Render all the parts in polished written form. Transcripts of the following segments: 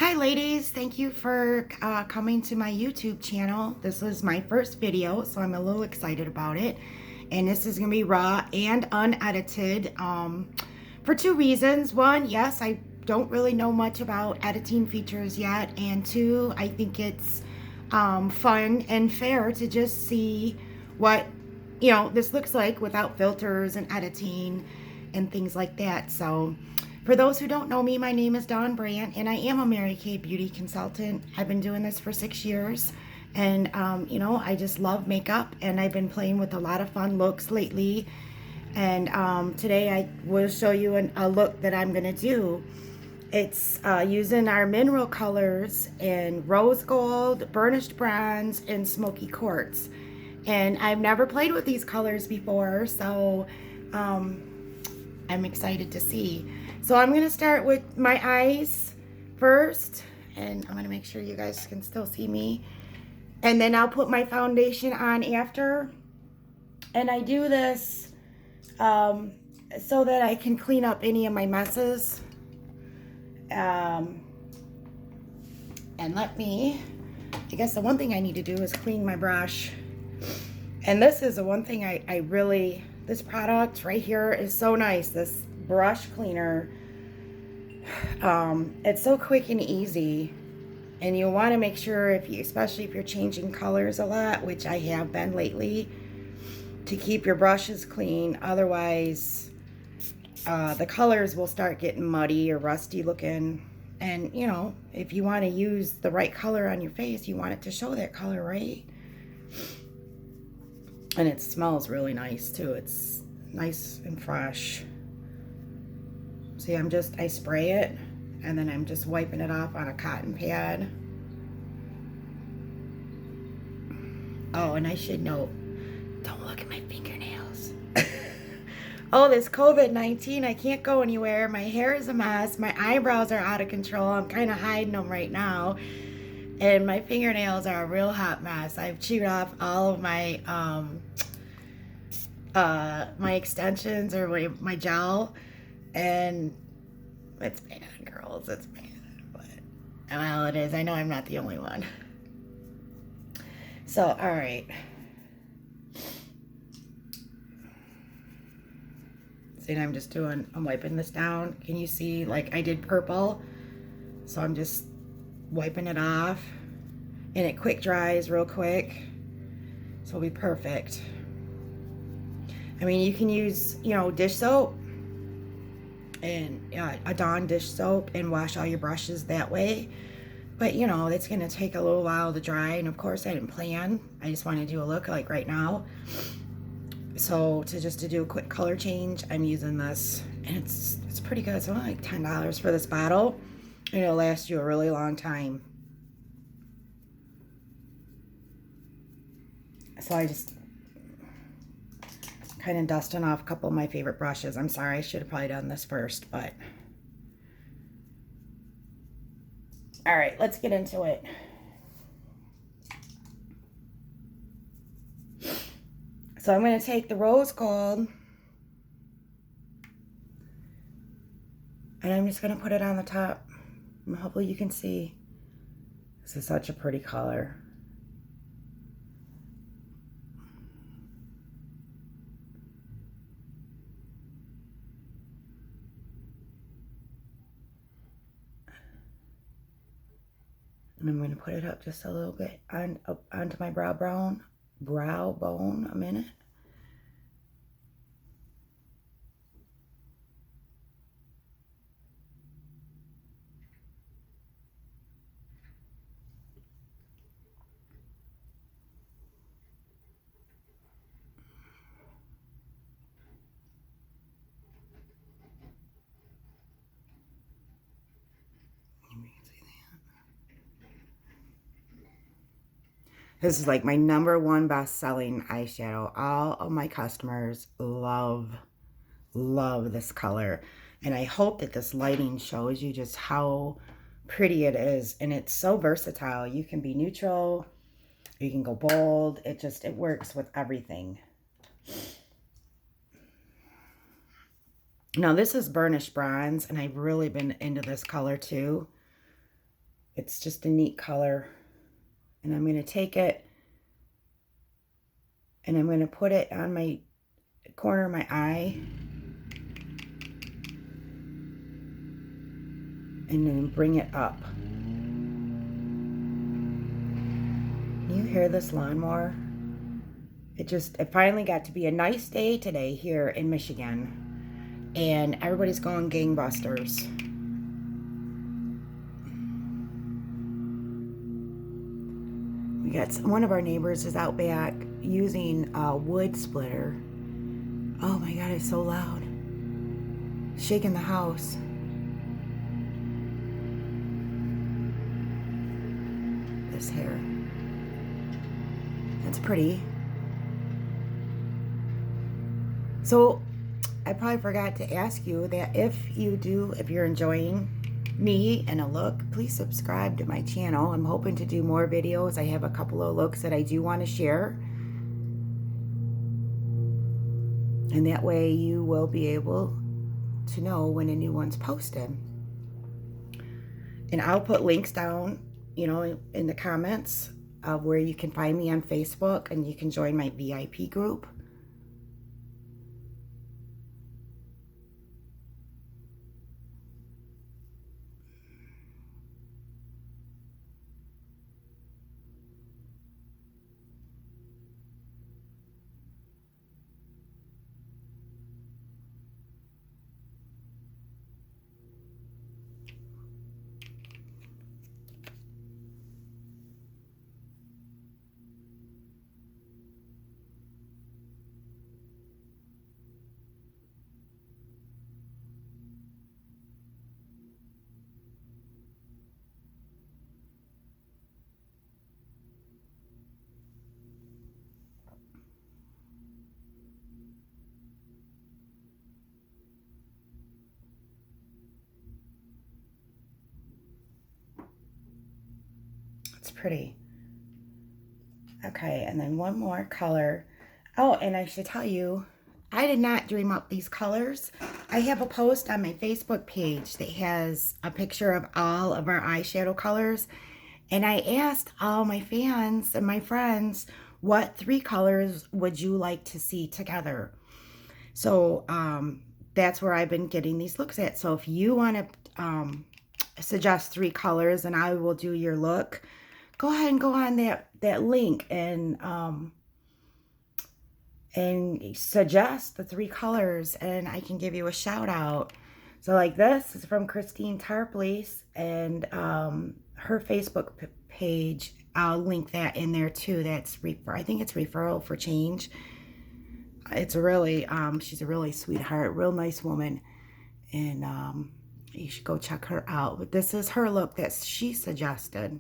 Hi ladies, thank you for coming to my YouTube channel. This is my first video, so I'm a little excited about it. And this is going to be raw and unedited for two reasons. One, yes, I don't really know much about editing features yet. And two, I think it's fun and fair to just see what, this looks like without filters and editing and things like that. So for those who don't know me, my name is Brandt, and I am a Mary Kay beauty consultant. I've been doing this for 6 years, and I just love makeup, and I've been playing with a lot of fun looks lately. And today I will show you a look that I'm gonna do. It's using our mineral colors in rose gold, burnished bronze, and smoky quartz. And I've never played with these colors before, so I'm excited to see. So I'm going to start with my eyes first, and I'm going to make sure you guys can still see me. And then I'll put my foundation on after. And I do this so that I can clean up any of my messes. And I guess the one thing I need to do is clean my brush. And this is the one thing this product right here is so nice. This brush cleaner, it's so quick and easy, and you want to make sure, especially if you're changing colors a lot, which I have been lately, to keep your brushes clean. Otherwise the colors will start getting muddy or rusty looking. And if you want to use the right color on your face, you want it to show that color, right? And it smells really nice too. It's nice and fresh. See, I spray it, and then I'm just wiping it off on a cotton pad. Oh, and I should note, don't look at my fingernails. Oh, this COVID-19, I can't go anywhere. My hair is a mess. My eyebrows are out of control. I'm kind of hiding them right now. And my fingernails are a real hot mess. I've chewed off all of my my extensions or my gel, and it's bad, girls. It's bad, but well, it is. I know I'm not the only one. So, all right. See, I'm wiping this down. Can you see? Like, I did purple, so I'm just wiping it off, and it quick dries real quick, so it'll be perfect. I mean, you can use, dish soap and a Dawn dish soap and wash all your brushes that way. But, it's going to take a little while to dry. And, of course, I didn't plan. I just want to do a look like right now. So, to do a quick color change, I'm using this. And it's pretty good. It's only like $10 for this bottle. And it'll last you a really long time. So, I just kind of dusting off a couple of my favorite brushes. I'm sorry, I should have probably done this first, but all right, let's get into it. So I'm going to take the rose gold, and I'm just going to put it on the top. And hopefully you can see. This is such a pretty color. And I'm going to put it up just a little bit onto my brow bone a minute. This is like my #1 best-selling eyeshadow. All of my customers love this color. And I hope that this lighting shows you just how pretty it is. And it's so versatile. You can be neutral, you can go bold. It works with everything. Now this is Burnished Bronze, and I've really been into this color too. It's just a neat color. And I'm going to take it and I'm going to put it on my corner of my eye. And then bring it up. Can you hear this lawnmower? It finally got to be a nice day today here in Michigan. And everybody's going gangbusters. We got one of our neighbors is out back using a wood splitter. Oh my God, it's so loud. Shaking the house. This hair. That's pretty. So I probably forgot to ask you that if you're enjoying me and a look, please subscribe to my channel. I'm hoping to do more videos. I have a couple of looks that I do want to share. And that way you will be able to know when a new one's posted. And I'll put links down, you know, in the comments of where you can find me on Facebook and you can join my VIP group. It's pretty. Okay, and then one more color. Oh, and I should tell you, I did not dream up these colors. I have a post on my Facebook page that has a picture of all of our eyeshadow colors. And I asked all my fans and my friends, what 3 colors would you like to see together? So that's where I've been getting these looks at. So if you want to suggest 3 colors and I will do your look, go ahead and go on that link and suggest the 3 colors and I can give you a shout out. So like this is from Christina Tarpley and her Facebook page. I'll link that in there too. That's I think it's Referral for Change. It's really she's a really sweetheart, real nice woman, and you should go check her out. But this is her look that she suggested.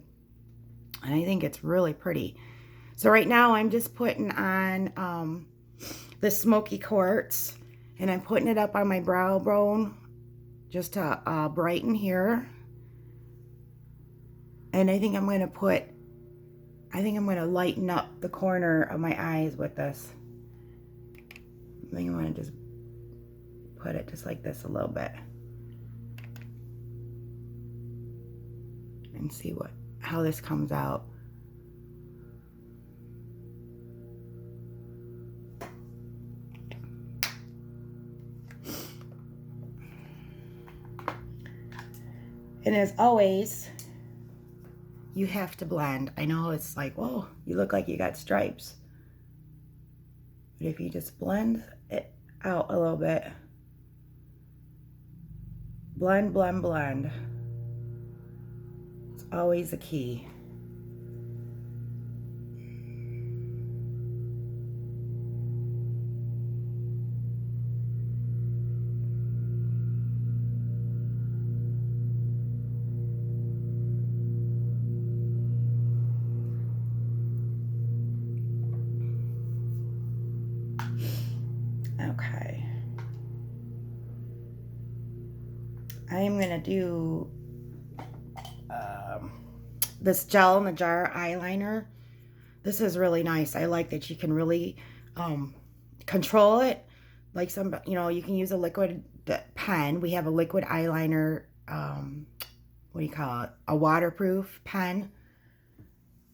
And I think it's really pretty. So right now I'm just putting on the Smokey quartz. And I'm putting it up on my brow bone just to brighten here. And I think I'm going to lighten up the corner of my eyes with this. I think I'm going to just put it just like this a little bit. And see how this comes out. And as always, you have to blend. I know it's like, whoa, you look like you got stripes. But if you just blend it out a little bit, blend, blend, blend. It's always a key. Okay. I am going to do this gel in the jar eyeliner. This is really nice. I like that you can really control it. Like you can use a liquid pen. We have a liquid eyeliner what do you call it? A waterproof pen.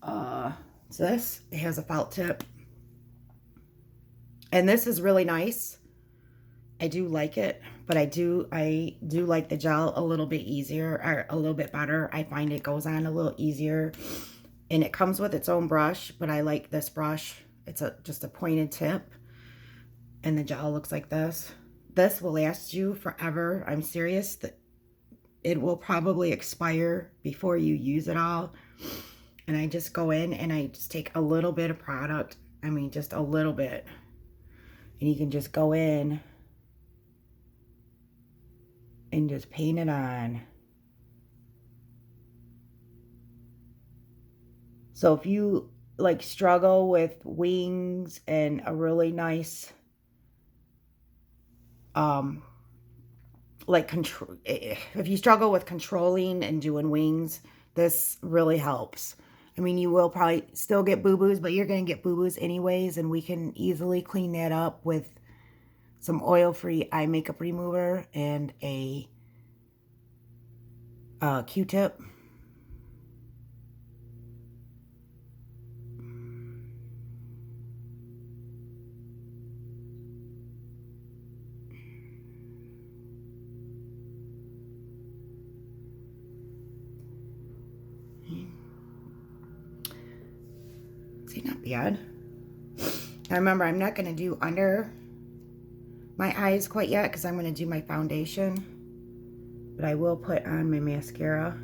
So this, it has a felt tip. And this is really nice. I do like it, but I do like the gel a little bit easier, or a little bit better. I find it goes on a little easier. And it comes with its own brush, but I like this brush. It's just a pointed tip. And the gel looks like this. This will last you forever. I'm serious. It will probably expire before you use it all. And I just go in and I just take a little bit of product. I mean, just a little bit. And you can just go in and just paint it on. So if you like struggle with wings and a really nice like control, if you struggle with controlling and doing wings, this really helps. I mean, you will probably still get boo-boos, but you're going to get boo-boos anyways, and we can easily clean that up with some oil-free eye makeup remover and a Q-tip. See, not bad. Now remember, I'm not going to do under my eyes quite yet because I'm going to do my foundation. But I will put on my mascara.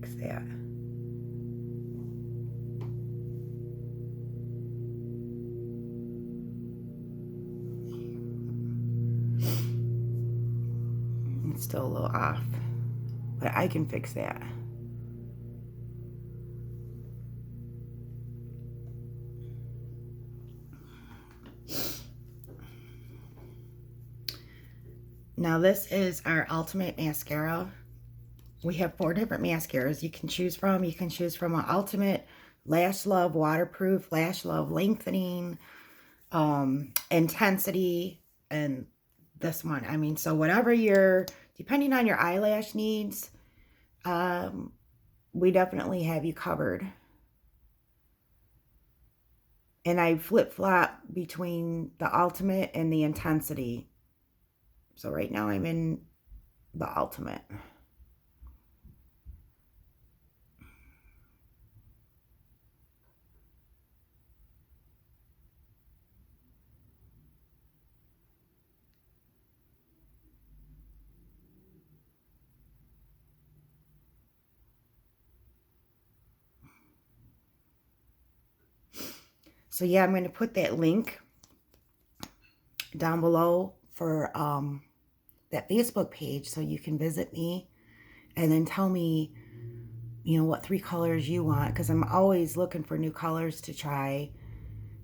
Fix that. It's still a little off, but I can fix that. Now this is our ultimate mascara. We have 4 different mascaras you can choose from. You can choose from an ultimate Lash Love waterproof, Lash Love lengthening, intensity, and this one. I mean, so whatever your, depending on your eyelash needs, we definitely have you covered. And I flip-flop between the ultimate and the intensity. So right now I'm in the ultimate. So yeah, I'm going to put that link down below for that Facebook page so you can visit me and then tell me, you know, what 3 colors you want, because I'm always looking for new colors to try.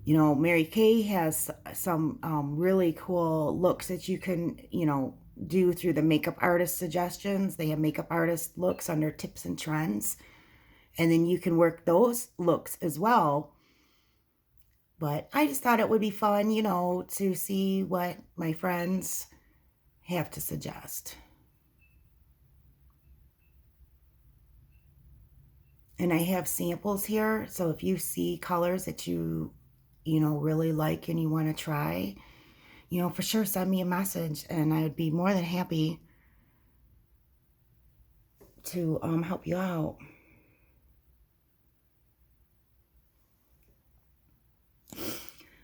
You know, Mary Kay has some really cool looks that you can, you know, do through the makeup artist suggestions. They have makeup artist looks under tips and trends. And then you can work those looks as well. But I just thought it would be fun, you know, to see what my friends have to suggest. And I have samples here. So if you see colors that you know, really like and you want to try, you know, for sure send me a message and I would be more than happy to help you out.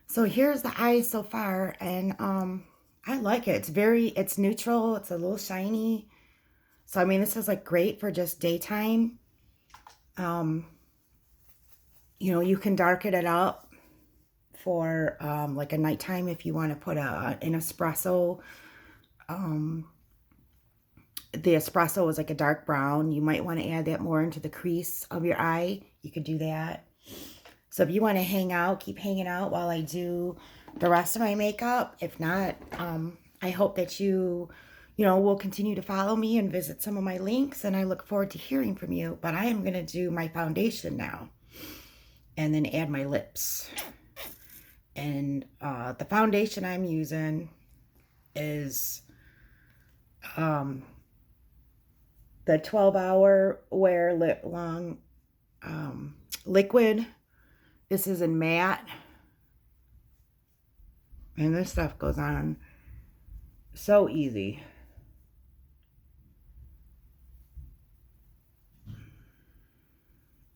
So here's the eyes so far, and I like it. It's neutral, it's a little shiny. So I mean, this is like great for just daytime. You know, you can darken it up for like a nighttime if you want to put an espresso. The espresso is like a dark brown. You might want to add that more into the crease of your eye. You could do that. So if you want to hang out, keep hanging out while I do the rest of my makeup. If not, I hope that you know, will continue to follow me and visit some of my links. And I look forward to hearing from you. But I am going to do my foundation now. And then add my lips. And the foundation I'm using is the 12-hour wear long liquid. This is in matte. And this stuff goes on so easy.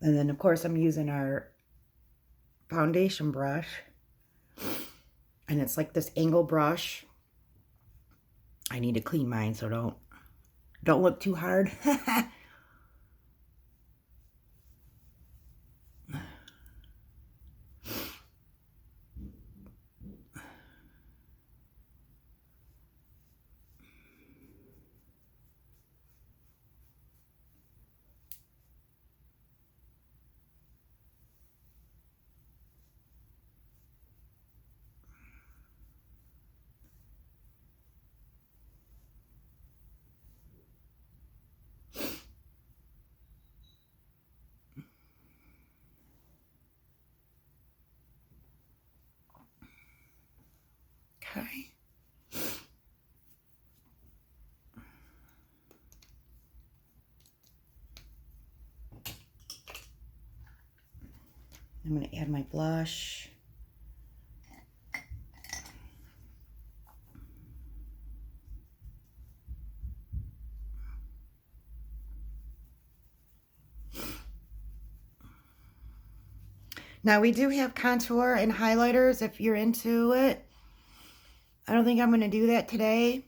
And then, of course, I'm using our foundation brush. And it's like this angle brush. I need to clean mine, so don't look too hard. Okay. I'm going to add my blush. Now we do have contour and highlighters if you're into it. I don't think I'm going to do that today.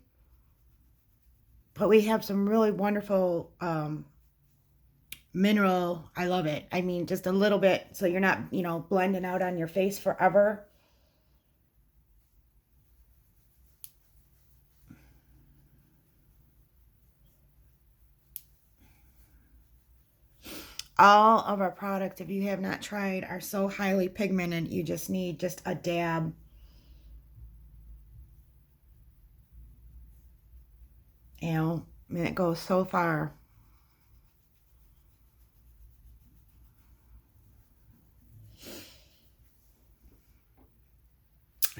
But we have some really wonderful mineral. I love it. I mean, just a little bit so you're not, you know, blending out on your face forever. All of our products, if you have not tried, are so highly pigmented. You just need just a dab. You know, I mean, it goes so far.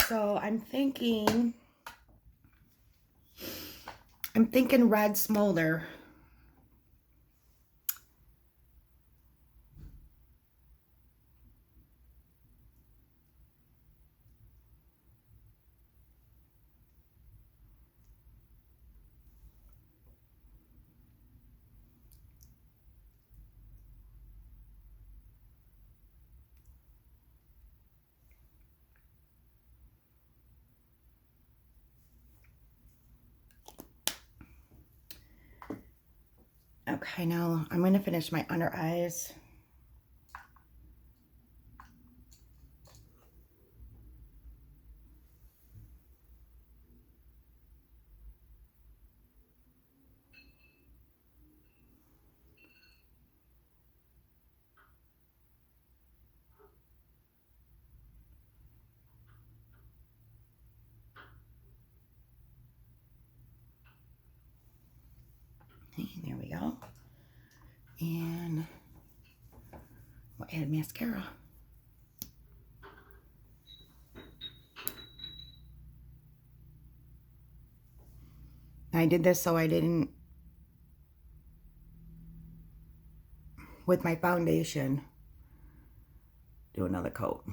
So I'm thinking red smolder. Okay, now I'm going to finish my under eyes. Okay, there we go. And we'll add mascara. I did this so I didn't, with my foundation, do another coat.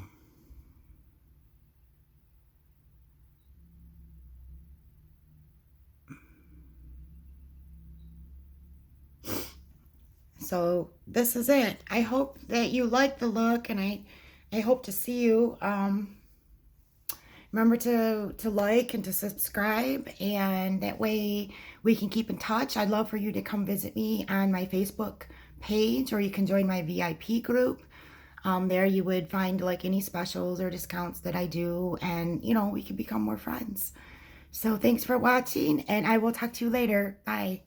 So this is it. I hope that you like the look, and I hope to see you. Remember to like and to subscribe, and that way we can keep in touch. I'd love for you to come visit me on my Facebook page, or you can join my VIP group. There you would find like any specials or discounts that I do, and you know, we can become more friends. So thanks for watching, and I will talk to you later. Bye.